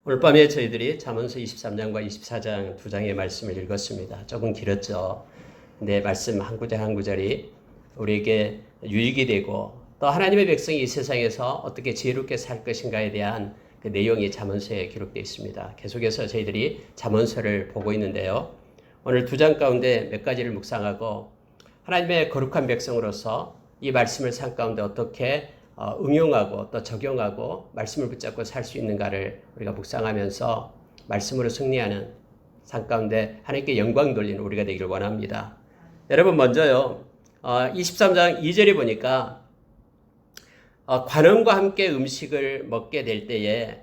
오늘 밤에 저희들이 잠언서 23장과 24장 두 장의 말씀을 읽었습니다. 조금 길었죠. 근데 말씀 한 구절 한 구절이 우리에게 유익이 되고 또 하나님의 백성이 이 세상에서 어떻게 지혜롭게 살 것인가에 대한 그 내용이 잠언서에 기록되어 있습니다. 계속해서 저희들이 잠언서를 보고 있는데요. 오늘 두 장 가운데 몇 가지를 묵상하고 하나님의 거룩한 백성으로서 이 말씀을 삶 가운데 어떻게 응용하고 또 적용하고 말씀을 붙잡고 살 수 있는가를 우리가 묵상하면서 말씀으로 승리하는 삶 가운데 하나님께 영광 돌리는 우리가 되기를 원합니다. 여러분 먼저요. 23장 2절에 보니까 관원과 함께 음식을 먹게 될 때에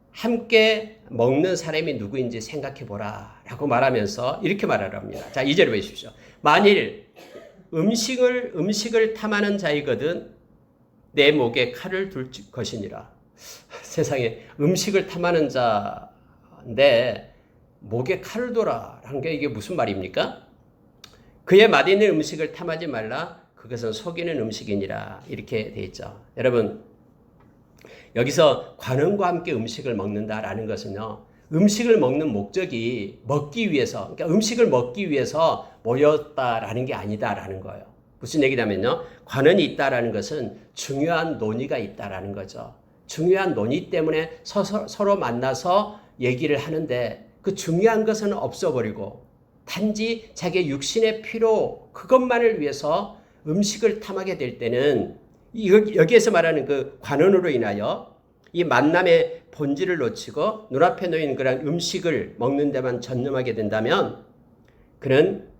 함께 먹는 사람이 누구인지 생각해 보라 라고 말하면서 이렇게 말을 합니다. 자, 2절을 보십시오. 만일 음식을 탐하는 자이거든 내 목에 칼을 둘 것이니라. 세상에 음식을 탐하는 자인데 목에 칼을 둬라라는 게 이게 무슨 말입니까? 그의 맛있는 음식을 탐하지 말라. 그것은 속이는 음식이니라. 이렇게 돼 있죠. 여러분 여기서 관원과 함께 음식을 먹는다라는 것은요. 음식을 먹는 목적이 먹기 위해서, 그러니까 음식을 먹기 위해서 모였다라는 게 아니다라는 거예요. 무슨 얘기냐면요. 관원이 있다라는 것은 중요한 논의가 있다라는 거죠. 중요한 논의 때문에 서로 만나서 얘기를 하는데 그 중요한 것은 없어버리고 단지 자기의 육신의 필요 그것만을 위해서 음식을 탐하게 될 때는 여기에서 말하는 그 관원으로 인하여 이 만남의 본질을 놓치고 눈앞에 놓인 그런 음식을 먹는 데만 전념하게 된다면 그는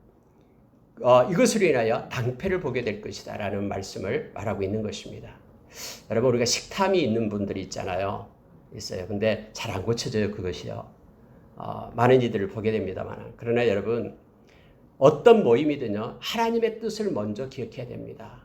이것으로 인하여 낭패를 보게 될 것이다 라는 말씀을 말하고 있는 것입니다. 여러분 우리가 식탐이 있는 분들이 있잖아요. 있어요. 근데 잘 안 고쳐져요. 그것이요. 많은 이들을 보게 됩니다만 그러나 여러분 어떤 모임이든요. 하나님의 뜻을 먼저 기억해야 됩니다.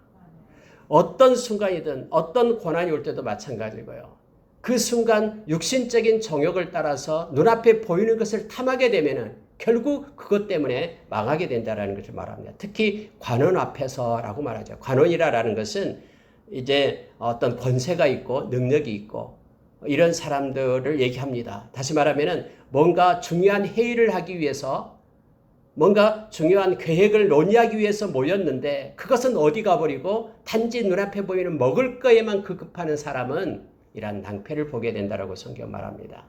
어떤 순간이든 어떤 고난이 올 때도 마찬가지고요. 그 순간 육신적인 정욕을 따라서 눈앞에 보이는 것을 탐하게 되면은 결국 그것 때문에 망하게 된다라는 것을 말합니다. 특히 관원 앞에서라고 말하죠. 관원이라는 것은 이제 어떤 권세가 있고 능력이 있고 이런 사람들을 얘기합니다. 다시 말하면은 뭔가 중요한 회의를 하기 위해서 뭔가 중요한 계획을 논의하기 위해서 모였는데 그것은 어디 가버리고 단지 눈앞에 보이는 먹을 거에만 급급하는 사람은 이러한 낭패를 보게 된다라고 성경 말합니다.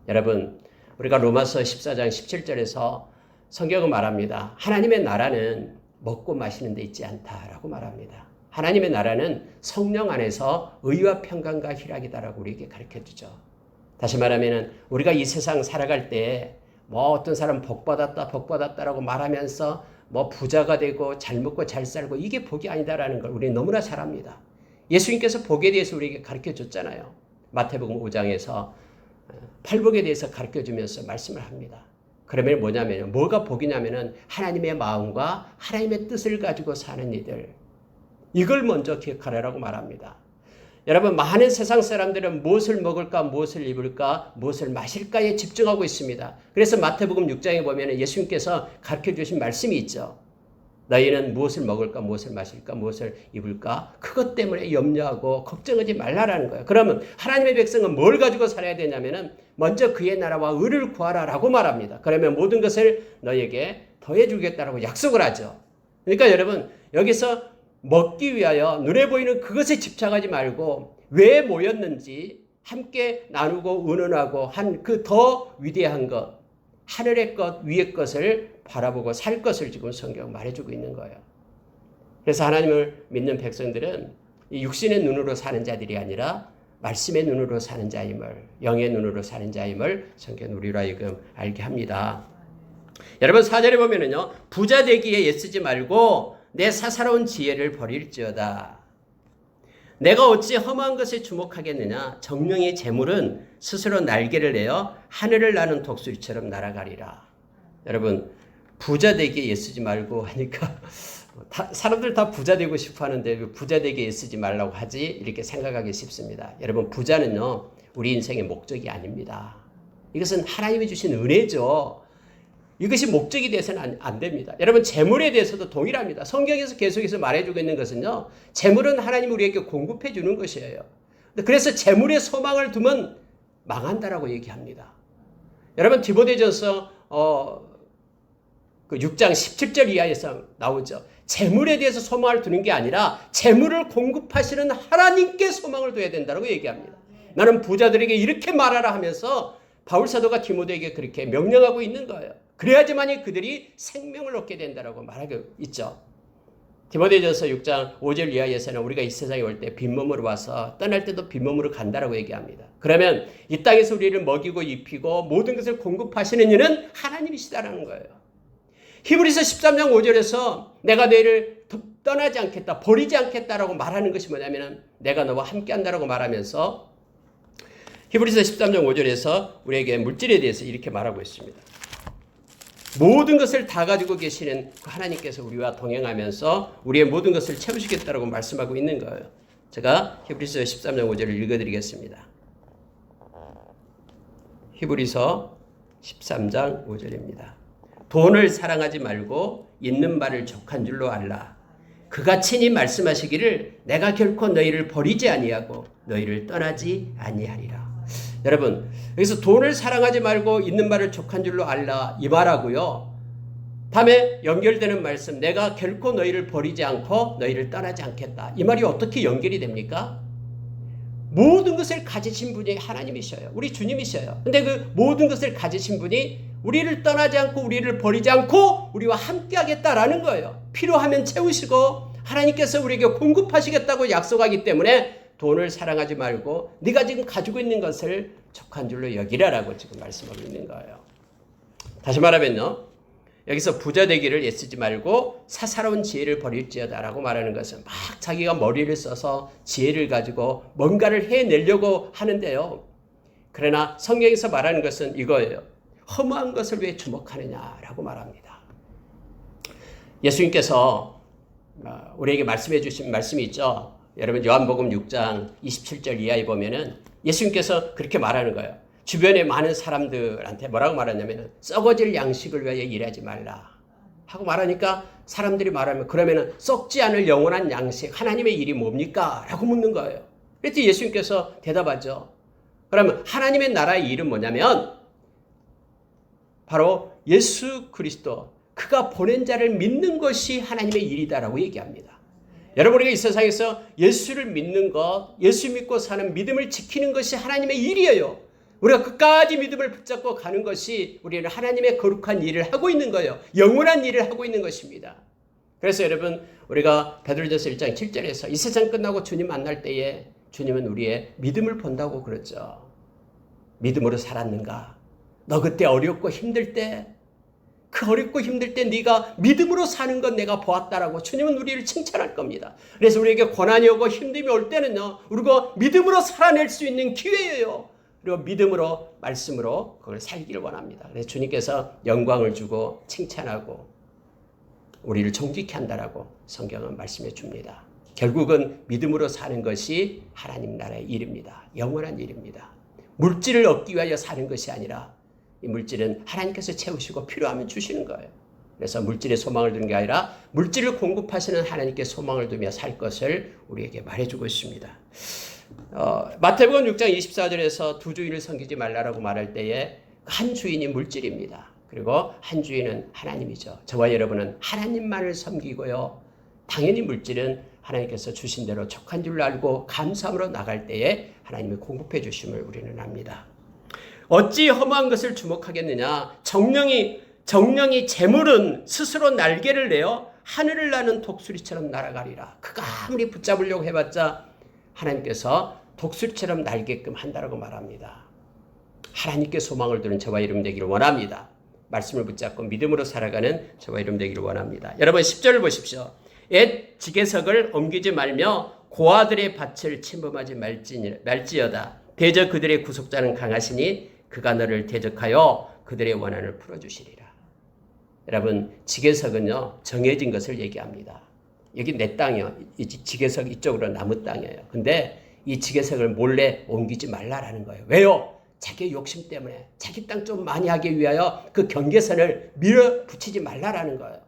여러분 우리가 로마서 14장 17절에서 성경은 말합니다. 하나님의 나라는 먹고 마시는 데 있지 않다라고 말합니다. 하나님의 나라는 성령 안에서 의와 평강과 희락이다라고 우리에게 가르쳐주죠. 다시 말하면 우리가 이 세상 살아갈 때 뭐 어떤 사람 복 받았다라고 말하면서 뭐 부자가 되고 잘 먹고 잘 살고 이게 복이 아니다라는 걸 우리는 너무나 잘 압니다. 예수님께서 복에 대해서 우리에게 가르쳐 줬잖아요. 마태복음 5장에서 팔복에 대해서 가르쳐 주면서 말씀을 합니다. 그러면 뭐냐면 뭐가 복이냐면은 하나님의 마음과 하나님의 뜻을 가지고 사는 이들. 이걸 먼저 기억하라고 말합니다. 여러분 많은 세상 사람들은 무엇을 먹을까 무엇을 입을까 무엇을 마실까에 집중하고 있습니다. 그래서 마태복음 6장에 보면 예수님께서 가르쳐 주신 말씀이 있죠. 너희는 무엇을 먹을까 무엇을 마실까 무엇을 입을까 그것 때문에 염려하고 걱정하지 말라라는 거예요. 그러면 하나님의 백성은 뭘 가지고 살아야 되냐면은 먼저 그의 나라와 의를 구하라라고 말합니다. 그러면 모든 것을 너희에게 더해 주겠다라고 약속을 하죠. 그러니까 여러분 여기서 먹기 위하여 눈에 보이는 그것에 집착하지 말고 왜 모였는지 함께 나누고 의논하고 한 그 더 위대한 것 하늘의 것 위의 것을 바라보고 살 것을 지금 성경 말해주고 있는 거예요. 그래서 하나님을 믿는 백성들은 이 육신의 눈으로 사는 자들이 아니라 말씀의 눈으로 사는 자임을 영의 눈으로 사는 자임을 성경 우리로 하여금 알게 합니다. 여러분 4절에 보면은요 부자 되기에 애쓰지 말고 내 사사로운 지혜를 버릴지어다. 내가 어찌 험한 것에 주목하겠느냐. 정령의 재물은 스스로 날개를 내어 하늘을 나는 독수리처럼 날아가리라. 여러분 부자 되기에 애쓰지 말고 하니까 사람들 다 부자 되고 싶어 하는데 왜 부자 되기에 애쓰지 말라고 하지? 이렇게 생각하기 쉽습니다. 여러분 부자는요 우리 인생의 목적이 아닙니다. 이것은 하나님이 주신 은혜죠. 이것이 목적이 돼서는 안 됩니다. 여러분 재물에 대해서도 동일합니다. 성경에서 계속해서 말해주고 있는 것은요. 재물은 하나님이 우리에게 공급해 주는 것이에요. 그래서 재물에 소망을 두면 망한다라고 얘기합니다. 여러분 디모데전서 그 6장 17절 이하에서 나오죠. 재물에 대해서 소망을 두는 게 아니라 재물을 공급하시는 하나님께 소망을 둬야 된다고 얘기합니다. 나는 부자들에게 이렇게 말하라 하면서 바울사도가 디모데에게 그렇게 명령하고 있는 거예요. 그래야지만이 그들이 생명을 얻게 된다고 말하고 있죠. 디모데전서 6장 5절 이하에서는 우리가 이 세상에 올 때 빈몸으로 와서 떠날 때도 빈몸으로 간다라고 얘기합니다. 그러면 이 땅에서 우리를 먹이고 입히고 모든 것을 공급하시는 이는 하나님이시다라는 거예요. 히브리서 13장 5절에서 내가 너희를 떠나지 않겠다, 버리지 않겠다라고 말하는 것이 뭐냐면 내가 너와 함께 한다라고 말하면서 히브리서 13장 5절에서 우리에게 물질에 대해서 이렇게 말하고 있습니다. 모든 것을 다 가지고 계시는 그 하나님께서 우리와 동행하면서 우리의 모든 것을 채우시겠다라고 말씀하고 있는 거예요. 제가 히브리서 13장 5절을 읽어드리겠습니다. 히브리서 13장 5절입니다. 돈을 사랑하지 말고 있는 바를 족한 줄로 알라. 그가 친히 말씀하시기를 내가 결코 너희를 버리지 아니하고 너희를 떠나지 아니하리라. 여러분 여기서 돈을 사랑하지 말고 있는 바를 족한 줄로 알라 이 말하고요. 다음에 연결되는 말씀 내가 결코 너희를 버리지 않고 너희를 떠나지 않겠다. 이 말이 어떻게 연결이 됩니까? 모든 것을 가지신 분이 하나님이셔요. 우리 주님이셔요. 근데 그 모든 것을 가지신 분이 우리를 떠나지 않고 우리를 버리지 않고 우리와 함께 하겠다라는 거예요. 필요하면 채우시고 하나님께서 우리에게 공급하시겠다고 약속하기 때문에 돈을 사랑하지 말고 네가 지금 가지고 있는 것을 족한 줄로 여기라라고 지금 말씀하고 있는 거예요. 다시 말하면요. 여기서 부자 되기를 애쓰지 말고 사사로운 지혜를 버릴지어다라고 말하는 것은 막 자기가 머리를 써서 지혜를 가지고 뭔가를 해내려고 하는데요. 그러나 성경에서 말하는 것은 이거예요. 허무한 것을 왜 주목하느냐라고 말합니다. 예수님께서 우리에게 말씀해 주신 말씀이 있죠. 여러분 요한복음 6장 27절 이하에 보면은 예수님께서 그렇게 말하는 거예요. 주변에 많은 사람들한테 뭐라고 말하냐면 썩어질 양식을 위하여 일하지 말라 하고 말하니까 사람들이 말하면 그러면은 썩지 않을 영원한 양식 하나님의 일이 뭡니까? 라고 묻는 거예요. 그랬더니 예수님께서 대답하죠. 그러면 하나님의 나라의 일은 뭐냐면 바로 예수 그리스도 그가 보낸 자를 믿는 것이 하나님의 일이다라고 얘기합니다. 여러분 우리가 이 세상에서 예수를 믿는 것, 예수 믿고 사는 믿음을 지키는 것이 하나님의 일이에요. 우리가 끝까지 믿음을 붙잡고 가는 것이 우리는 하나님의 거룩한 일을 하고 있는 거예요. 영원한 일을 하고 있는 것입니다. 그래서 여러분 우리가 베드로전서 1장 7절에서 이 세상 끝나고 주님 만날 때에 주님은 우리의 믿음을 본다고 그러죠. 믿음으로 살았는가? 너 그때 어렵고 힘들 때 그 어렵고 힘들 때 네가 믿음으로 사는 건 내가 보았다라고 주님은 우리를 칭찬할 겁니다. 그래서 우리에게 고난이 오고 힘듦이 올 때는요. 우리가 믿음으로 살아낼 수 있는 기회예요. 그리고 믿음으로 말씀으로 그걸 살기를 원합니다. 그래서 주님께서 영광을 주고 칭찬하고 우리를 존귀케 한다라고 성경은 말씀해 줍니다. 결국은 믿음으로 사는 것이 하나님 나라의 일입니다. 영원한 일입니다. 물질을 얻기 위하여 사는 것이 아니라 이 물질은 하나님께서 채우시고 필요하면 주시는 거예요. 그래서 물질에 소망을 두는 게 아니라 물질을 공급하시는 하나님께 소망을 두며 살 것을 우리에게 말해주고 있습니다. 마태복음 6장 24절에서 두 주인을 섬기지 말라라고 말할 때에 한 주인이 물질입니다. 그리고 한 주인은 하나님이죠. 저와 여러분은 하나님만을 섬기고요. 당연히 물질은 하나님께서 주신 대로 족한 줄로 알고 감사함으로 나갈 때에 하나님이 공급해 주심을 우리는 압니다. 어찌 허무한 것을 주목하겠느냐. 정령이 재물은 스스로 날개를 내어 하늘을 나는 독수리처럼 날아가리라. 그가 아무리 붙잡으려고 해봤자 하나님께서 독수리처럼 날게끔 한다라고 말합니다. 하나님께 소망을 두는 저와 여러분 되기를 원합니다. 말씀을 붙잡고 믿음으로 살아가는 저와 여러분 되기를 원합니다. 여러분 10절을 보십시오. 옛 지계석을 옮기지 말며 고아들의 밭을 침범하지 말지어다. 대저 그들의 구속자는 강하시니 그가 너를 대적하여 그들의 원한을 풀어주시리라. 여러분 지계석은요 정해진 것을 얘기합니다. 여기 내 땅이요. 이 지계석 이쪽으로 나무 땅이에요. 근데 이 지계석을 몰래 옮기지 말라라는 거예요. 왜요? 자기의 욕심 때문에 자기 땅 좀 많이 하기 위하여 그 경계선을 밀어붙이지 말라라는 거예요.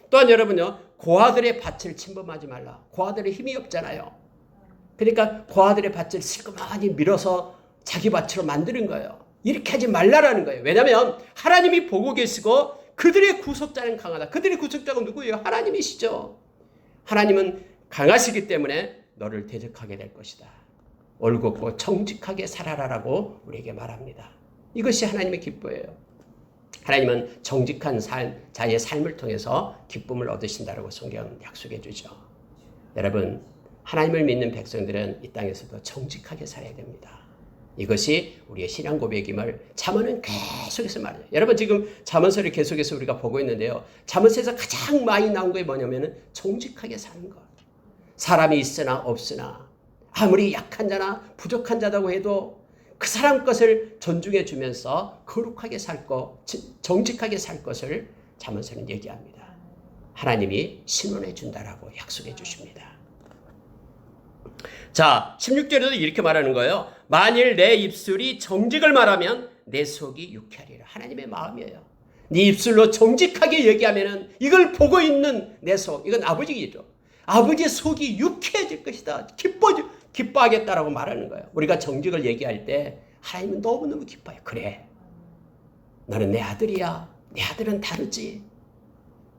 또한 여러분요 고아들의 밭을 침범하지 말라. 고아들의 힘이 없잖아요. 그러니까 고아들의 밭을 시커멓이 밀어서 자기 밭으로 만드는 거예요. 이렇게 하지 말라라는 거예요. 왜냐하면 하나님이 보고 계시고 그들의 구속자는 강하다. 그들의 구속자가 누구예요? 하나님이시죠. 하나님은 강하시기 때문에 너를 대적하게 될 것이다. 올곧고 정직하게 살아라라고 우리에게 말합니다. 이것이 하나님의 기뻐예요. 하나님은 정직한 자의 삶을 통해서 기쁨을 얻으신다라고 성경은 약속해 주죠. 여러분, 하나님을 믿는 백성들은 이 땅에서도 정직하게 살아야 됩니다. 이것이 우리의 신앙 고백임을 잠언은 계속해서 말해요. 여러분, 지금 잠언서를 계속해서 우리가 보고 있는데요. 잠언서에서 가장 많이 나온 게 뭐냐면은 정직하게 사는 것. 사람이 있으나 없으나 아무리 약한 자나 부족한 자라고 해도 그 사람 것을 존중해 주면서 거룩하게 살 것, 정직하게 살 것을 잠언서는 얘기합니다. 하나님이 신원해 준다라고 약속해 주십니다. 자, 16절에도 이렇게 말하는 거예요. 만일 내 입술이 정직을 말하면 내 속이 유쾌하리라. 하나님의 마음이에요. 네 입술로 정직하게 얘기하면은 이걸 보고 있는 내 속, 이건 아버지이죠. 아버지의 속이 유쾌해질 것이다. 기뻐하겠다라고 말하는 거예요. 우리가 정직을 얘기할 때 하나님은 너무너무 기뻐요. 그래, 너는 내 아들이야. 내 아들은 다르지.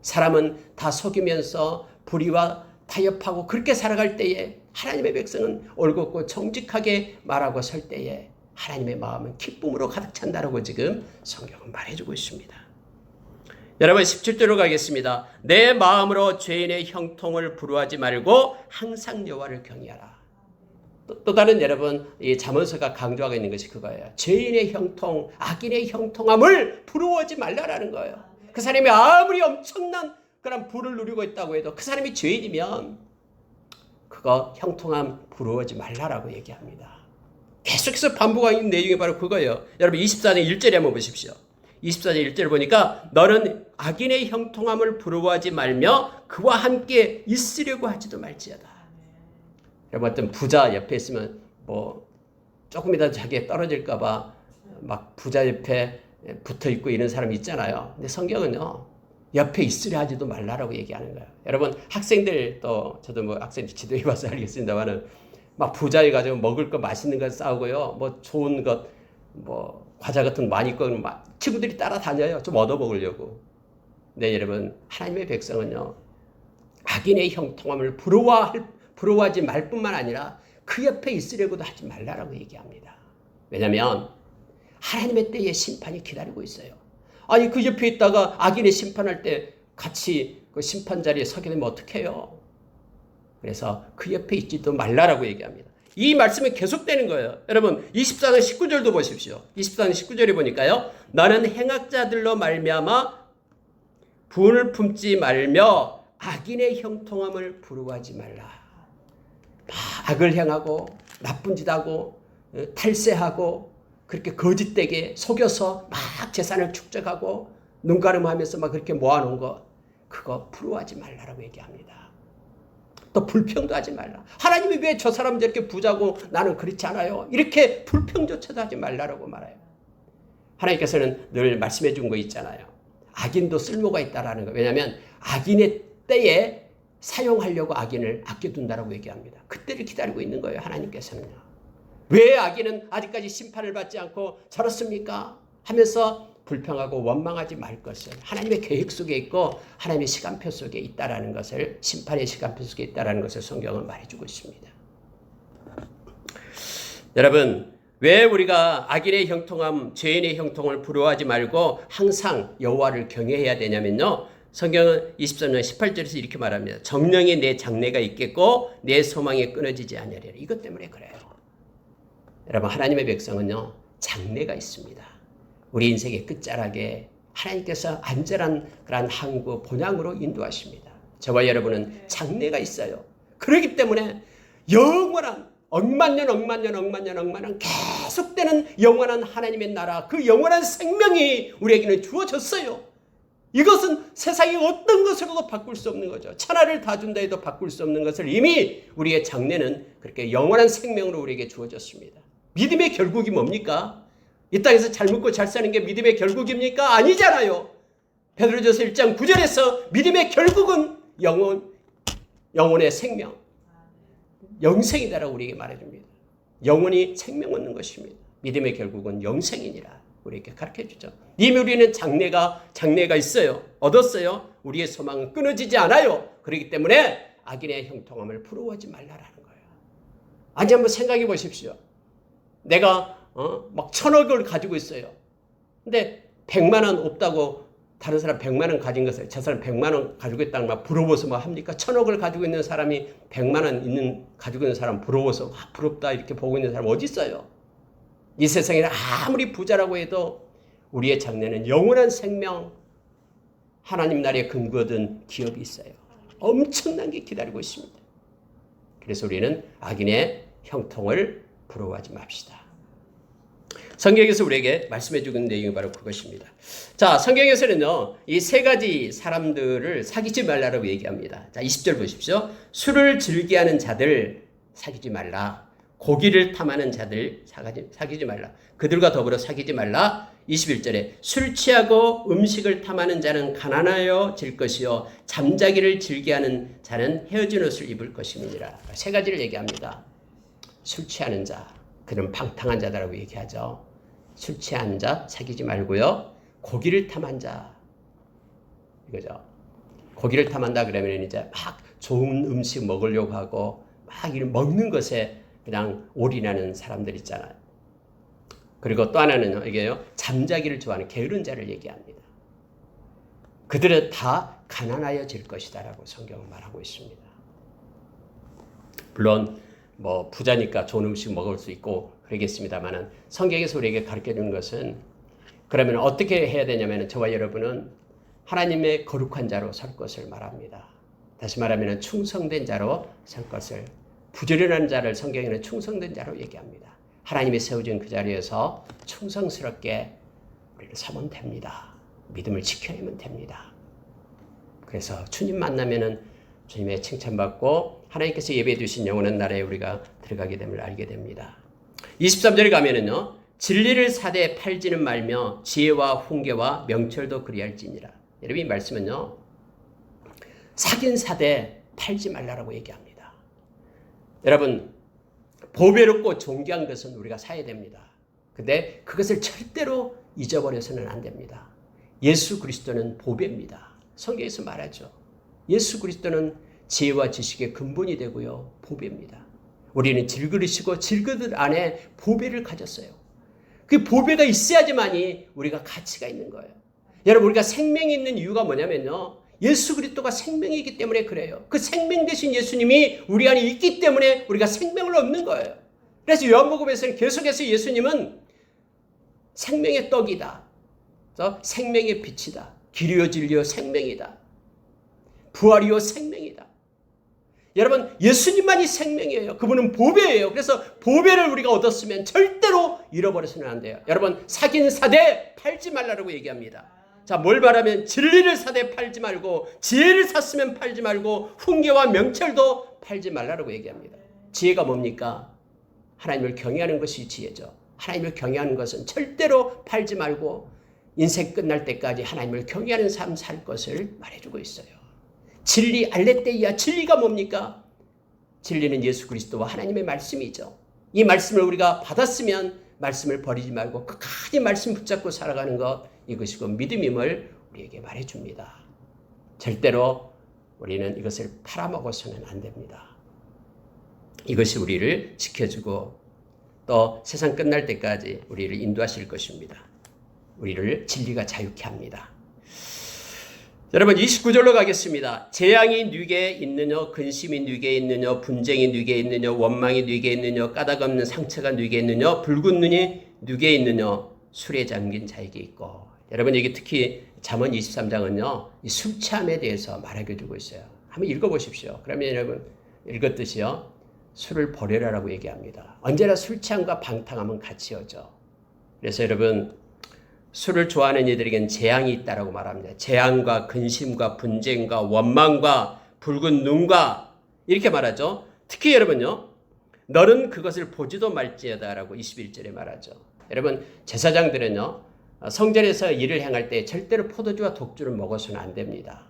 사람은 다 속이면서 불의와 타협하고 그렇게 살아갈 때에 하나님의 백성은 올곧고 정직하게 말하고 설 때에 하나님의 마음은 기쁨으로 가득 찬다라고 지금 성경은 말해주고 있습니다. 여러분, 17절로 가겠습니다. 내 마음으로 죄인의 형통을 부러워하지 말고 항상 여호와를 경외하라. 또 다른 여러분, 이 잠언서가 강조하고 있는 것이 그거예요. 죄인의 형통, 악인의 형통함을 부러워하지 말라라는 거예요. 그 사람이 아무리 엄청난 그런 부를 누리고 있다고 해도 그 사람이 죄인이면 그거 형통함 부러워하지 말라라고 얘기합니다. 계속해서 반복하고 있는 내용이 바로 그거예요. 여러분, 24장 1절에 한번 보십시오. 24장 1절을 보니까 너는 악인의 형통함을 부러워하지 말며 그와 함께 있으려고 하지도 말지어다. 여러분, 어떤 부자 옆에 있으면 뭐 조금이라도 자기가 떨어질까 봐 막 부자 옆에 붙어 있고 이런 사람이 있잖아요. 근데 성경은요, 옆에 있으려 하지도 말라라고 얘기하는 거예요. 여러분, 학생들, 또 저도 뭐 학생 지도해 봐서 알겠습니다만은 막 부자에 가지고 먹을 거 맛있는 거 싸우고요, 뭐 좋은 것, 뭐 과자 같은 거 많이 있고 막 친구들이 따라다녀요. 좀 얻어 먹으려고. 네, 여러분, 하나님의 백성은요, 악인의 형통함을 부러워하지 말 뿐만 아니라 그 옆에 있으려고도 하지 말라라고 얘기합니다. 왜냐하면 하나님의 때에 심판이 기다리고 있어요. 아니, 그 옆에 있다가 악인의 심판할 때 같이 그 심판 자리에 서게 되면 어떡해요? 그래서 그 옆에 있지도 말라라고 얘기합니다. 이 말씀이 계속되는 거예요. 여러분, 24장 19절도 보십시오. 24장 19절에 보니까요, 너는 행악자들로 말미암아 분을 품지 말며 악인의 형통함을 부러워하지 말라. 악을 행하고 나쁜 짓 하고 탈세하고 그렇게 거짓되게 속여서 막 재산을 축적하고 눈가름하면서 막 그렇게 모아놓은 거, 그거 부러워하지 말라라고 얘기합니다. 또 불평도 하지 말라. 하나님이 왜 저 사람은 저렇게 부자고 나는 그렇지 않아요? 이렇게 불평조차도 하지 말라라고 말해요. 하나님께서는 늘 말씀해 준 거 있잖아요. 악인도 쓸모가 있다라는 거. 왜냐하면 악인의 때에 사용하려고 악인을 아껴둔다라고 얘기합니다. 그때를 기다리고 있는 거예요, 하나님께서는요. 왜 악인은 아직까지 심판을 받지 않고 저렇습니까? 하면서 불평하고 원망하지 말 것은 하나님의 계획 속에 있고 하나님의 시간표 속에 있다라는 것을, 심판의 시간표 속에 있다라는 것을 성경은 말해주고 있습니다. 여러분, 왜 우리가 악인의 형통함, 죄인의 형통을 부러워하지 말고 항상 여호와를 경외해야 되냐면요, 성경은 23장 18절에서 이렇게 말합니다. 정령이 내 장래가 있겠고 내 소망이 끊어지지 아니하리라. 이것 때문에 그래요. 여러분, 하나님의 백성은요, 장래가 있습니다. 우리 인생의 끝자락에 하나님께서 안전한 그런 항구 본향으로 인도하십니다. 저와 여러분은 장래가 있어요. 그렇기 때문에 영원한 억만년 계속되는 영원한 하나님의 나라, 그 영원한 생명이 우리에게는 주어졌어요. 이것은 세상의 어떤 것으로도 바꿀 수 없는 거죠. 천하를 다 준다 해도 바꿀 수 없는 것을 이미 우리의 장래는 그렇게 영원한 생명으로 우리에게 주어졌습니다. 믿음의 결국이 뭡니까? 이 땅에서 잘 먹고 잘 사는 게 믿음의 결국입니까? 아니잖아요. 베드로전서 1장 9절에서 믿음의 결국은 영혼의 생명, 영생이다라고 우리에게 말해줍니다. 영혼이 생명 얻는 것입니다. 믿음의 결국은 영생이니라 우리에게 가르쳐주죠. 이미 우리는 장래가 있어요. 얻었어요. 우리의 소망은 끊어지지 않아요. 그렇기 때문에 악인의 형통함을 부러워하지 말라라는 거예요. 아니 한번 생각해 보십시오. 내가 막 1,000억을 가지고 있어요. 근데 100만 원 없다고 다른 사람 100만 원 가진 것을 저 사람 100만 원 가지고 있다는 막 부러워서 뭐 합니까? 1,000억을 가지고 있는 사람이 100만 원 가지고 있는 사람 부러워서 부럽다 이렇게 보고 있는 사람 어디 있어요? 이 세상에 아무리 부자라고 해도 우리의 장래는 영원한 생명, 하나님 나라에 근거된 기업이 있어요. 엄청난 게 기다리고 있습니다. 그래서 우리는 악인의 형통을 부러워하지 맙시다. 성경에서 우리에게 말씀해 주는 내용이 바로 그것입니다. 자, 성경에서는요, 이 세 가지 사람들을 사귀지 말라고 얘기합니다. 자, 20절 보십시오. 술을 즐겨하는 자들 사귀지 말라. 고기를 탐하는 자들 사귀지 말라. 그들과 더불어 사귀지 말라. 21절에 술 취하고 음식을 탐하는 자는 가난하여질 것이요 잠자기를 즐겨하는 자는 헤어진 옷을 입을 것임이니라. 세 가지를 얘기합니다. 술 취하는 자, 그들은 방탕한 자다라고 얘기하죠. 술 취한 자 사귀지 말고요. 고기를 탐한 자, 이거죠. 고기를 탐한다 그러면 이제 막 좋은 음식 먹으려고 하고 막 이런 먹는 것에 그냥 올인하는 사람들 있잖아요. 그리고 또 하나는 이게요, 잠자기를 좋아하는 게으른 자를 얘기합니다. 그들은 다 가난하여질 것이다라고 성경은 말하고 있습니다. 물론 뭐 부자니까 좋은 음식 먹을 수 있고 그러겠습니다만은 성경에서 우리에게 가르쳐 주는 것은 그러면 어떻게 해야 되냐면 저와 여러분은 하나님의 거룩한 자로 설 것을 말합니다. 다시 말하면 충성된 자로 설 것을, 부지런한 자를 성경에는 충성된 자로 얘기합니다. 하나님이 세워진 그 자리에서 충성스럽게 우리를 서면 됩니다. 믿음을 지켜내면 됩니다. 그래서 주님 만나면은 주님의 칭찬받고 하나님께서 예배해 주신 영원한 나라에 우리가 들어가게 됨을 알게 됩니다. 23절에 가면은요, 진리를 사되 팔지는 말며 지혜와 훈계와 명철도 그리할지니라. 여러분 이 말씀은요, 사긴 사되 팔지 말라라고 얘기합니다. 여러분 보배롭고 존귀한 것은 우리가 사야 됩니다. 근데 그것을 절대로 잊어버려서는 안 됩니다. 예수 그리스도는 보배입니다. 성경에서 말하죠. 예수 그리스도는 지혜와 지식의 근본이 되고요, 보배입니다. 우리는 질그릇이고 질그릇 안에 보배를 가졌어요. 그 보배가 있어야지만이 우리가 가치가 있는 거예요. 여러분 우리가 생명이 있는 이유가 뭐냐면요, 예수 그리스도가 생명이기 때문에 그래요. 그 생명 되신 예수님이 우리 안에 있기 때문에 우리가 생명을 얻는 거예요. 그래서 요한복음에서는 계속해서 예수님은 생명의 떡이다, 생명의 빛이다, 길이요 진리요 생명이다, 부활이요 생명이다. 여러분 예수님만이 생명이에요. 그분은 보배예요. 그래서 보배를 우리가 얻었으면 절대로 잃어버려서는 안 돼요. 여러분 사긴 사되 팔지 말라고 얘기합니다. 자, 뭘 말하면 진리를 사되 팔지 말고 지혜를 샀으면 팔지 말고 훈계와 명철도 팔지 말라고 얘기합니다. 지혜가 뭡니까? 하나님을 경외하는 것이 지혜죠. 하나님을 경외하는 것은 절대로 팔지 말고 인생 끝날 때까지 하나님을 경외하는 삶 살 것을 말해주고 있어요. 진리 알레테이아, 진리가 뭡니까? 진리는 예수 그리스도와 하나님의 말씀이죠. 이 말씀을 우리가 받았으면 말씀을 버리지 말고 끝까지 말씀 붙잡고 살아가는 것, 이것이고 믿음임을 우리에게 말해줍니다. 절대로 우리는 이것을 팔아먹어서는 안 됩니다. 이것이 우리를 지켜주고 또 세상 끝날 때까지 우리를 인도하실 것입니다. 우리를 진리가 자유케 합니다. 여러분 29절로 가겠습니다. 재앙이 네게 있느냐, 근심이 네게 있느냐, 분쟁이 네게 있느냐, 원망이 네게 있느냐, 까닭 없는 상처가 네게 있느냐, 붉은 눈이 네게 있느냐, 술에 잠긴 자에게 있고. 여러분 여기 특히 잠언 23장은요, 이 술 취함에 대해서 말하게 주고 있어요. 한번 읽어보십시오. 그러면 여러분 읽었듯이요, 술을 버려라라고 얘기합니다. 언제나 술 취함과 방탕함은 같이 오죠. 그래서 여러분 술을 좋아하는 이들에게는 재앙이 있다라고 말합니다. 재앙과 근심과 분쟁과 원망과 붉은 눈과 이렇게 말하죠. 특히 여러분요, 너는 그것을 보지도 말지어다라고 21절에 말하죠. 여러분 제사장들은요, 성전에서 일을 행할 때 절대로 포도주와 독주를 먹어서는 안 됩니다.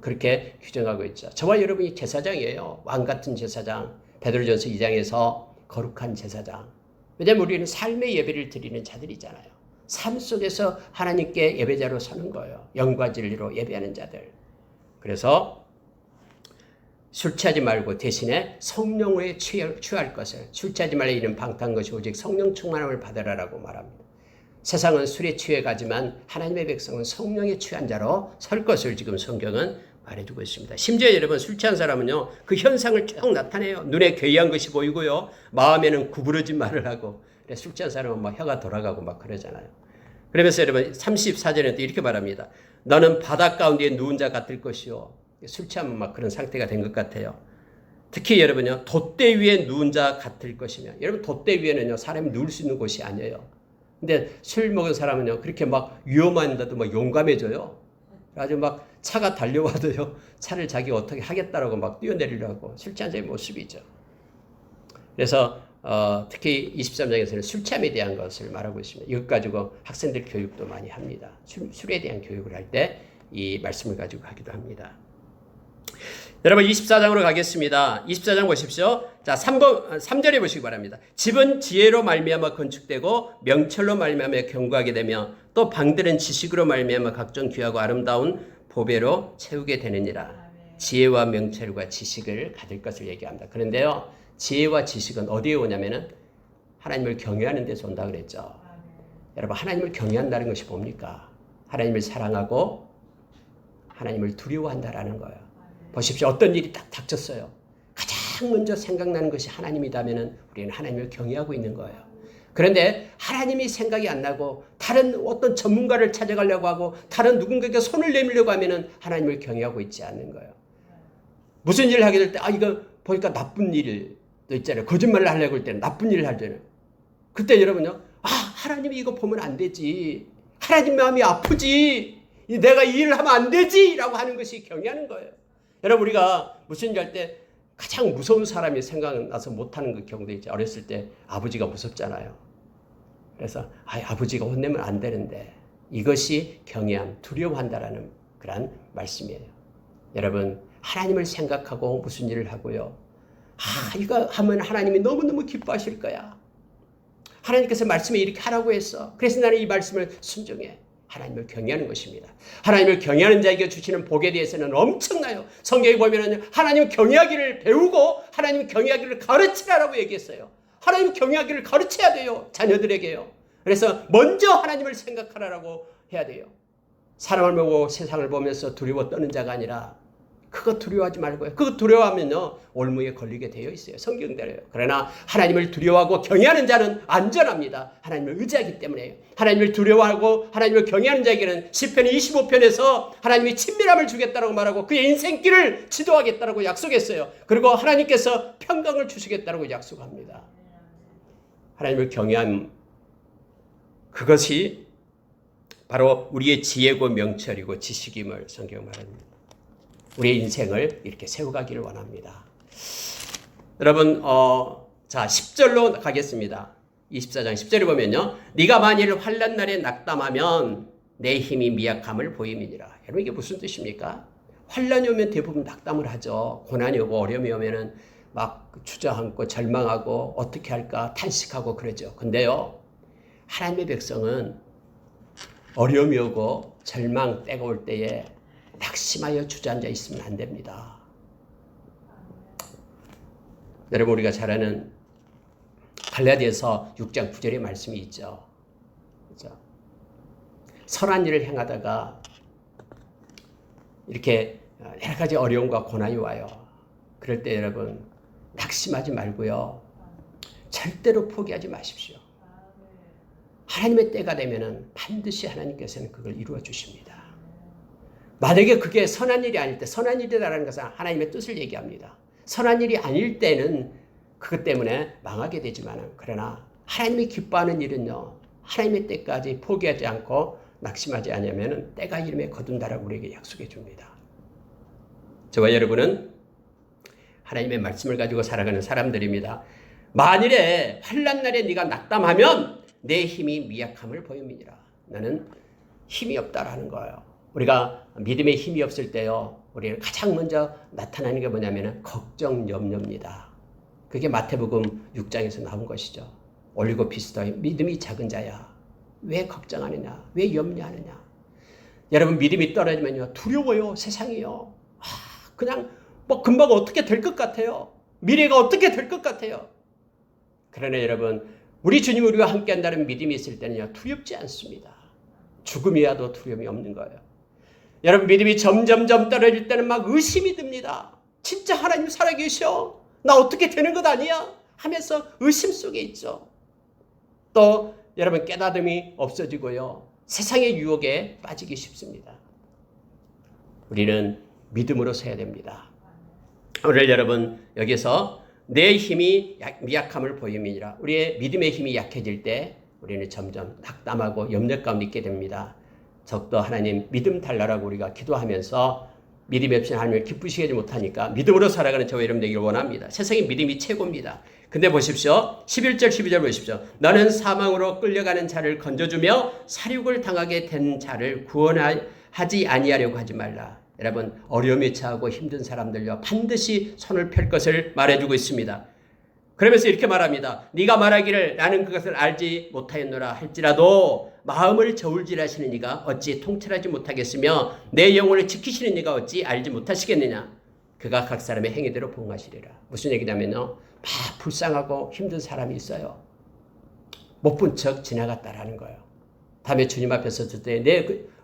그렇게 규정하고 있죠. 저와 여러분이 제사장이에요. 왕 같은 제사장. 베드로전서 2장에서 거룩한 제사장. 왜냐하면 우리는 삶의 예배를 드리는 자들이잖아요. 삶 속에서 하나님께 예배자로 서는 거예요. 영과 진리로 예배하는 자들. 그래서 술 취하지 말고 대신에 성령에 취할 것을, 술 취하지 말라 이는 방탕한 것이 오직 성령 충만함을 받으라라고 말합니다. 세상은 술에 취해 가지만 하나님의 백성은 성령에 취한 자로 설 것을 지금 성경은 말해주고 있습니다. 심지어 여러분 술 취한 사람은요 그 현상을 쭉 나타내요. 눈에 괴이한 것이 보이고요, 마음에는 구부러진 말을 하고. 술 취한 사람은 막 혀가 돌아가고 막 그러잖아요. 그러면서 여러분 34절에 또 이렇게 말합니다. 너는 바다 가운데 누운 자 같을 것이요. 술 취하면 막 그런 상태가 된 것 같아요. 특히 여러분요 돛대 위에 누운 자 같을 것이며, 여러분 돛대 위에는요 사람이 누울 수 있는 곳이 아니에요. 근데 술 먹은 사람은요 그렇게 막 위험한데도 막 용감해져요. 아주 막 차가 달려와도요 차를 자기가 어떻게 하겠다라고 막 뛰어내리려고. 술 취한 자의 모습이죠. 그래서 특히 23장에서는 술 취함에 대한 것을 말하고 있습니다. 이것 가지고 학생들 교육도 많이 합니다. 술에 대한 교육을 할 때 이 말씀을 가지고 하기도 합니다. 여러분 24장으로 가겠습니다. 24장 보십시오. 자, 3절에 보시기 바랍니다. 집은 지혜로 말미암아 건축되고 명철로 말미암아 견고하게 되며 또 방들은 지식으로 말미암아 각종 귀하고 아름다운 보배로 채우게 되느니라. 지혜와 명철과 지식을 가질 것을 얘기합니다. 그런데요, 지혜와 지식은 어디에 오냐면은 하나님을 경외하는 데서 온다 그랬죠. 여러분 하나님을 경외한다는 것이 뭡니까? 하나님을 사랑하고 하나님을 두려워한다라는 거예요. 보십시오. 어떤 일이 딱 닥쳤어요. 가장 먼저 생각나는 것이 하나님이다면 우리는 하나님을 경외하고 있는 거예요. 그런데 하나님이 생각이 안 나고 다른 어떤 전문가를 찾아가려고 하고 다른 누군가에게 손을 내밀려고 하면 하나님을 경외하고 있지 않는 거예요. 무슨 일을 하게 될 때 이거 보니까 나쁜 일도 있잖아요. 거짓말을 하려고 할 때는 나쁜 일을 하잖아요. 그때 여러분요. 하나님이 이거 보면 안 되지. 하나님 마음이 아프지. 내가 이 일을 하면 안 되지 라고 하는 것이 경외하는 거예요. 여러분 우리가 무슨 일 할 때 가장 무서운 사람이 생각나서 못하는 그 경우도 있죠. 어렸을 때 아버지가 무섭잖아요. 그래서 아버지가 혼내면 안 되는데, 이것이 경외함, 두려워한다라는 그런 말씀이에요. 여러분 하나님을 생각하고 무슨 일을 하고요. 이거 하면 하나님이 너무너무 기뻐하실 거야. 하나님께서 말씀에 이렇게 하라고 했어. 그래서 나는 이 말씀을 순종해. 하나님을 경외하는 것입니다. 하나님을 경외하는 자에게 주시는 복에 대해서는 엄청나요. 성경에 보면 하나님 경외하기를 배우고 하나님 경외하기를 가르치라라고 얘기했어요. 하나님 경외하기를 가르쳐야 돼요. 자녀들에게요. 그래서 먼저 하나님을 생각하라고 해야 돼요. 사람을 보고 세상을 보면서 두려워 떠는 자가 아니라, 그거 두려워하지 말고요. 그거 두려워하면요 올무에 걸리게 되어 있어요. 성경대로요. 그러나 하나님을 두려워하고 경외하는 자는 안전합니다. 하나님을 의지하기 때문에요. 하나님을 두려워하고 하나님을 경외하는 자에게는 시편 25편에서 하나님이 친밀함을 주겠다고 말하고 그의 인생길을 지도하겠다고 약속했어요. 그리고 하나님께서 평강을 주시겠다고 약속합니다. 하나님을 경외함, 그것이 바로 우리의 지혜고 명철이고 지식임을 성경 말합니다. 우리의 인생을 이렇게 세워가기를 원합니다. 여러분, 자 10절로 가겠습니다. 24장 10절에 보면요, 네가 만일 환난 날에 낙담하면 내 힘이 미약함을 보임이니라. 여러분 이게 무슨 뜻입니까? 환난이 오면 대부분 낙담을 하죠. 고난이 오고 어려움이 오면은 막 주저앉고 절망하고 어떻게 할까 탄식하고 그러죠. 근데요, 하나님의 백성은 어려움이 오고 절망 때가 올 때에 낙심하여 주저앉아 있으면 안 됩니다. 여러분 우리가 잘 아는 갈라디아서 6장 9절의 말씀이 있죠. 그렇죠? 선한 일을 행하다가 이렇게 여러 가지 어려움과 고난이 와요. 그럴 때 여러분 낙심하지 말고요. 절대로 포기하지 마십시오. 하나님의 때가 되면은 반드시 하나님께서는 그걸 이루어 주십니다. 만약에 그게 선한 일이 아닐 때, 선한 일이라는 것은 하나님의 뜻을 얘기합니다. 선한 일이 아닐 때는 그것 때문에 망하게 되지만, 그러나 하나님이 기뻐하는 일은요, 하나님의 때까지 포기하지 않고 낙심하지 않으면 때가 이름에 거둔다라고 우리에게 약속해 줍니다. 저와 여러분은 하나님의 말씀을 가지고 살아가는 사람들입니다. 만일에 환난 날에 네가 낙담하면 내 힘이 미약함을 보임이니라. 나는 힘이 없다라는 거예요. 우리가 믿음의 힘이 없을 때요, 우리는 가장 먼저 나타나는 게 뭐냐면 걱정, 염려입니다. 그게 마태복음 6장에서 나온 것이죠. 올리고피스도 믿음이 작은 자야. 왜 걱정하느냐? 왜 염려하느냐? 여러분 믿음이 떨어지면요 두려워요. 세상이요. 그냥 뭐 금방 어떻게 될 것 같아요. 미래가 어떻게 될 것 같아요. 그러나 여러분 우리 주님이 우리와 함께한다는 믿음이 있을 때는요 두렵지 않습니다. 죽음이야도 두려움이 없는 거예요. 여러분 믿음이 점점점 떨어질 때는 막 의심이 듭니다. 진짜 하나님 살아계셔? 나 어떻게 되는 것 아니야? 하면서 의심 속에 있죠. 또 여러분 깨달음이 없어지고요. 세상의 유혹에 빠지기 쉽습니다. 우리는 믿음으로 서야 됩니다. 오늘 여러분 여기서 내 힘이 미약함을 보임이니라. 우리의 믿음의 힘이 약해질 때 우리는 점점 낙담하고 염려 가운데 있게 됩니다. 적도 하나님 믿음 달라라고 우리가 기도하면서 믿음이 없이 하나님을 기쁘시게 하지 못하니까 믿음으로 살아가는 저와 여러분 되기를 원합니다. 세상에 믿음이 최고입니다. 근데 보십시오. 11절 12절 보십시오. 너는 사망으로 끌려가는 자를 건져주며 사륙을 당하게 된 자를 구원하지 아니하려고 하지 말라. 여러분 어려움에 처하고 힘든 사람들요 반드시 손을 펼 것을 말해주고 있습니다. 그러면서 이렇게 말합니다. 네가 말하기를 나는 그것을 알지 못하였노라 할지라도 마음을 저울질하시는 이가 어찌 통찰하지 못하겠으며 내 영혼을 지키시는 이가 어찌 알지 못하시겠느냐. 그가 각 사람의 행위대로 보응하시리라. 무슨 얘기냐면요. 막 불쌍하고 힘든 사람이 있어요. 못 본 척 지나갔다라는 거예요. 다음에 주님 앞에 섰을 때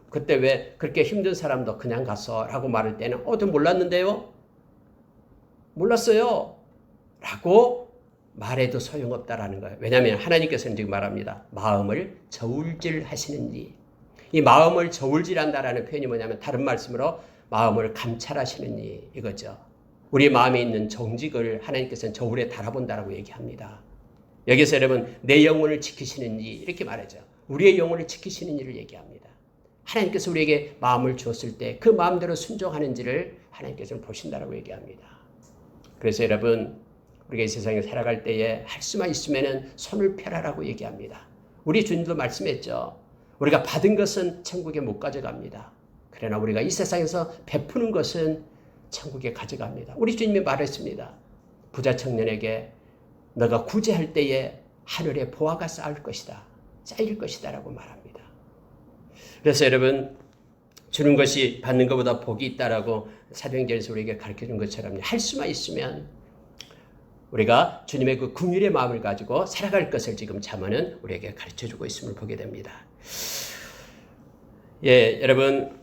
그때 왜 그렇게 힘든 사람도 그냥 갔어? 라고 말할 때는 저 몰랐는데요? 몰랐어요. 라고 말해도 소용없다라는 거예요. 왜냐하면 하나님께서는 지금 말합니다. 마음을 저울질하시는지. 이 마음을 저울질한다라는 표현이 뭐냐면 다른 말씀으로 마음을 감찰하시는지 이거죠. 우리 마음에 있는 정직을 하나님께서는 저울에 달아본다라고 얘기합니다. 여기서 여러분 내 영혼을 지키시는지 이렇게 말하죠. 우리의 영혼을 지키시는 일을 얘기합니다. 하나님께서 우리에게 마음을 주었을 때 그 마음대로 순종하는지를 하나님께서는 보신다라고 얘기합니다. 그래서 여러분 우리가 이 세상에 살아갈 때에 할 수만 있으면 손을 펴라라고 얘기합니다. 우리 주님도 말씀했죠. 우리가 받은 것은 천국에 못 가져갑니다. 그러나 우리가 이 세상에서 베푸는 것은 천국에 가져갑니다. 우리 주님이 말했습니다. 부자 청년에게 너가 구제할 때에 하늘에 보화가 쌓일 것이다. 쌓일 것이다 라고 말합니다. 그래서 여러분 주는 것이 받는 것보다 복이 있다라고 사도행전에서 우리에게 가르쳐준 것처럼 할 수만 있으면 우리가 주님의 그 긍휼의 마음을 가지고 살아갈 것을 지금 잠언은 우리에게 가르쳐주고 있음을 보게 됩니다. 예, 여러분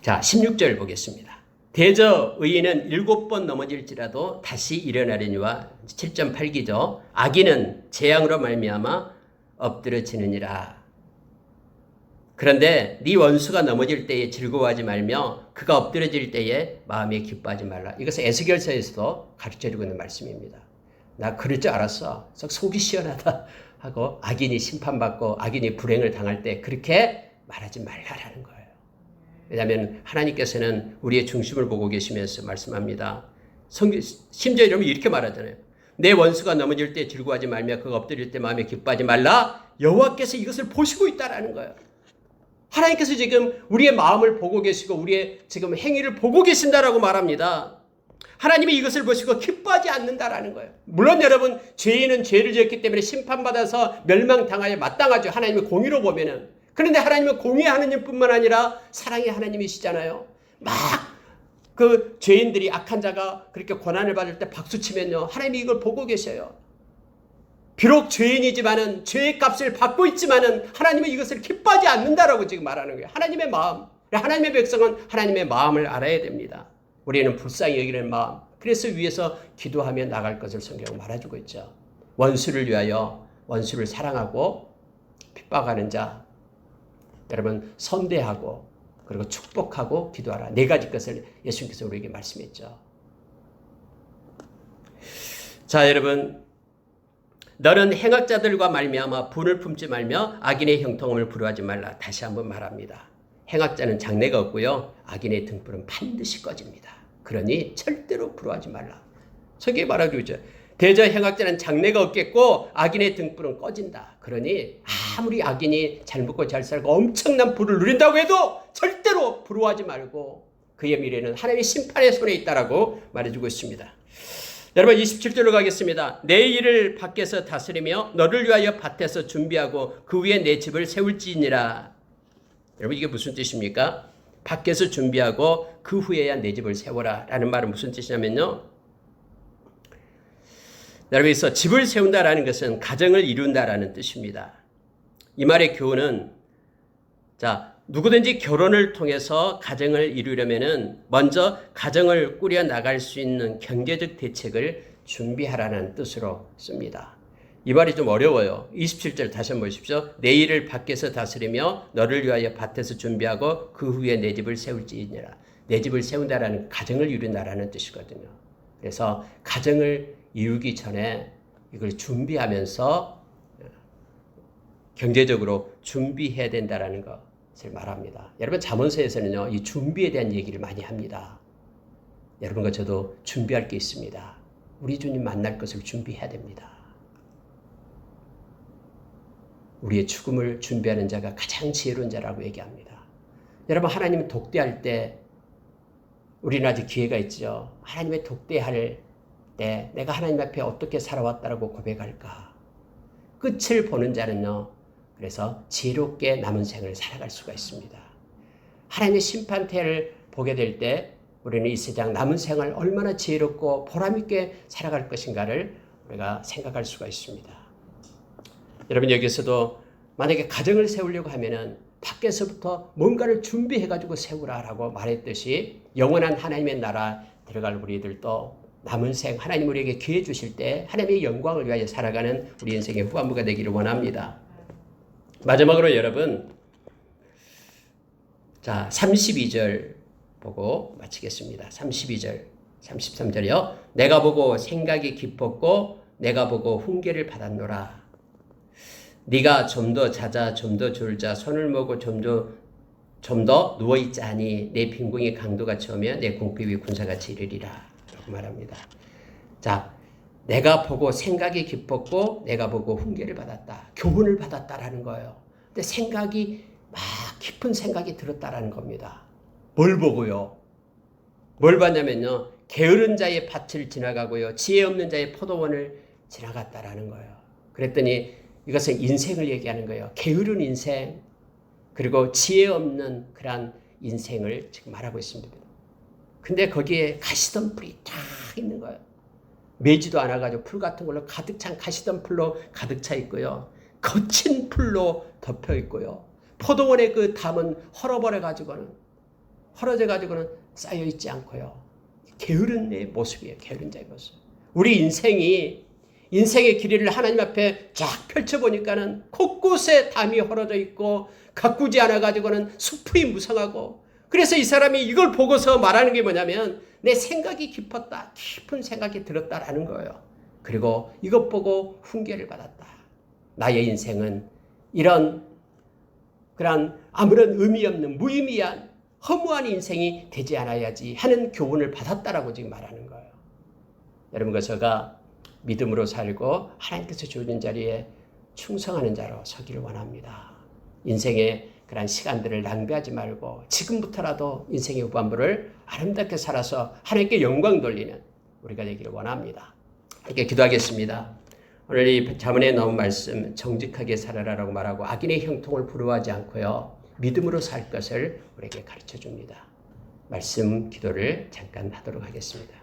자 16절 보겠습니다. 대저 의인은 7번 넘어질지라도 다시 일어나려니와 7.8기죠. 악인은 재앙으로 말미암아 엎드러지느니라. 그런데 네 원수가 넘어질 때에 즐거워하지 말며 그가 엎드러질 때에 마음에 기뻐하지 말라. 이것은 에스겔서에서도 가르쳐주고 있는 말씀입니다. 나 그럴 줄 알았어. 속이 시원하다 하고 악인이 심판받고 악인이 불행을 당할 때 그렇게 말하지 말라라는 거예요. 왜냐하면 하나님께서는 우리의 중심을 보고 계시면서 말씀합니다. 심지어 이러면 이렇게 말하잖아요. 내 원수가 넘어질 때 즐거워하지 말며 그가 엎드릴 때 마음에 기뻐하지 말라. 여호와께서 이것을 보시고 있다라는 거예요. 하나님께서 지금 우리의 마음을 보고 계시고 우리의 지금 행위를 보고 계신다라고 말합니다. 하나님이 이것을 보시고 기뻐하지 않는다라는 거예요. 물론 여러분 죄인은 죄를 지었기 때문에 심판받아서 멸망당하여 마땅하죠. 하나님의 공의로 보면은. 그런데 하나님은 공의의 하나님뿐만 아니라 사랑의 하나님이시잖아요. 막 그 죄인들이 악한 자가 그렇게 고난을 받을 때 박수치면요. 하나님이 이걸 보고 계셔요. 비록 죄인이지만은 죄의 값을 받고 있지만은 하나님은 이것을 기뻐하지 않는다라고 지금 말하는 거예요. 하나님의 마음. 하나님의 백성은 하나님의 마음을 알아야 됩니다. 우리는 불쌍히 여기는 마음. 그래서 위에서 기도하며 나갈 것을 성경은 말해주고 있죠. 원수를 위하여 원수를 사랑하고 핍박하는 자. 여러분 선대하고 그리고 축복하고 기도하라. 4가지 것을 예수님께서 우리에게 말씀했죠. 자 여러분 너는 행악자들과 말미암아 분을 품지 말며 악인의 형통함을 부러워하지 말라. 다시 한번 말합니다. 행악자는 장래가 없고요. 악인의 등불은 반드시 꺼집니다. 그러니 절대로 부러워하지 말라. 성경이 말하고 있죠. 대저 행악자는 장래가 없겠고 악인의 등불은 꺼진다. 그러니 아무리 악인이 잘 먹고 잘 살고 엄청난 부를 누린다고 해도 절대로 부러워하지 말고 그의 미래는 하나님의 심판의 손에 있다라고 말해주고 있습니다. 여러분 27절로 가겠습니다. 내 일을 밖에서 다스리며 너를 위하여 밭에서 준비하고 그 위에 내 집을 세울지니라. 여러분 이게 무슨 뜻입니까? 밖에서 준비하고 그 후에야 내 집을 세워라 라는 말은 무슨 뜻이냐면요. 여러분 여기서 집을 세운다라는 것은 가정을 이룬다라는 뜻입니다. 이 말의 교훈은 누구든지 결혼을 통해서 가정을 이루려면은 먼저 가정을 꾸려 나갈 수 있는 경제적 대책을 준비하라는 뜻으로 씁니다. 이 말이 좀 어려워요. 27절 다시 한번 보십시오. 내 일을 밖에서 다스리며 너를 위하여 밭에서 준비하고 그 후에 내 집을 세울지니라. 내 집을 세운다라는 가정을 이룬다라는 뜻이거든요. 그래서 가정을 이루기 전에 이걸 준비하면서 경제적으로 준비해야 된다라는 것을 말합니다. 여러분 잠언서에서는요, 이 준비에 대한 얘기를 많이 합니다. 여러분과 저도 준비할 게 있습니다. 우리 주님 만날 것을 준비해야 됩니다. 우리의 죽음을 준비하는 자가 가장 지혜로운 자라고 얘기합니다. 여러분 하나님은 독대할 때 우리는 아직 기회가 있죠. 하나님의 독대할 때 내가 하나님 앞에 어떻게 살아왔다라고 고백할까? 끝을 보는 자는요. 그래서 지혜롭게 남은 생을 살아갈 수가 있습니다. 하나님의 심판대를 보게 될 때 우리는 이 세상 남은 생을 얼마나 지혜롭고 보람있게 살아갈 것인가를 우리가 생각할 수가 있습니다. 여러분 여기서도 만약에 가정을 세우려고 하면은 밖에서부터 뭔가를 준비해가지고 세우라라고 말했듯이 영원한 하나님의 나라 들어갈 우리들도 남은 생 하나님 우리에게 기회 주실 때 하나님의 영광을 위하여 살아가는 우리 인생의 후반부가 되기를 원합니다. 마지막으로 여러분 32절 보고 마치겠습니다. 32절 33절이요. 내가 보고 생각이 깊었고 내가 보고 훈계를 받았노라. 네가 좀 더 자자 좀 더 졸자 손을 모으고 좀 더 누워있자 하니 내 빈궁이 강도같이 오면 내 궁핍이 군사같이 이르리라 라고 말합니다. 내가 보고 생각이 깊었고 내가 보고 훈계를 받았다. 교훈을 받았다라는 거예요. 근데 생각이 막 깊은 생각이 들었다라는 겁니다. 뭘 보고요? 뭘 봤냐면요. 게으른 자의 밭을 지나가고요. 지혜 없는 자의 포도원을 지나갔다라는 거예요. 그랬더니 이것은 인생을 얘기하는 거예요. 게으른 인생 그리고 지혜 없는 그런 인생을 지금 말하고 있습니다. 근데 거기에 가시덤불이 딱 있는 거예요. 매지도 않아가지고 풀 같은 걸로 가득 찬 가시덤불로 가득 차 있고요. 거친 풀로 덮여 있고요. 포도원의 그 담은 헐어져가지고는 쌓여 있지 않고요. 게으른 내 모습이에요. 게으른 자의 모습. 우리 인생의 길이를 하나님 앞에 쫙 펼쳐보니까는 곳곳에 담이 헐어져 있고 가꾸지 않아가지고는 숲이 무성하고 그래서 이 사람이 이걸 보고서 말하는 게 뭐냐면 내 생각이 깊었다. 깊은 생각이 들었다라는 거예요. 그리고 이것 보고 훈계를 받았다. 나의 인생은 이런 그런 아무런 의미 없는 무의미한 허무한 인생이 되지 않아야지 하는 교훈을 받았다라고 지금 말하는 거예요. 여러분과 제가 믿음으로 살고 하나님께서 주신 자리에 충성하는 자로 서기를 원합니다. 인생의 그런 시간들을 낭비하지 말고 지금부터라도 인생의 후반부를 아름답게 살아서 하나님께 영광 돌리는 우리가 되기를 원합니다. 함께 기도하겠습니다. 오늘 이 잠언에 나온 말씀 정직하게 살아라라고 말하고 악인의 형통을 부러워하지 않고요. 믿음으로 살 것을 우리에게 가르쳐 줍니다. 말씀 기도를 잠깐 하도록 하겠습니다.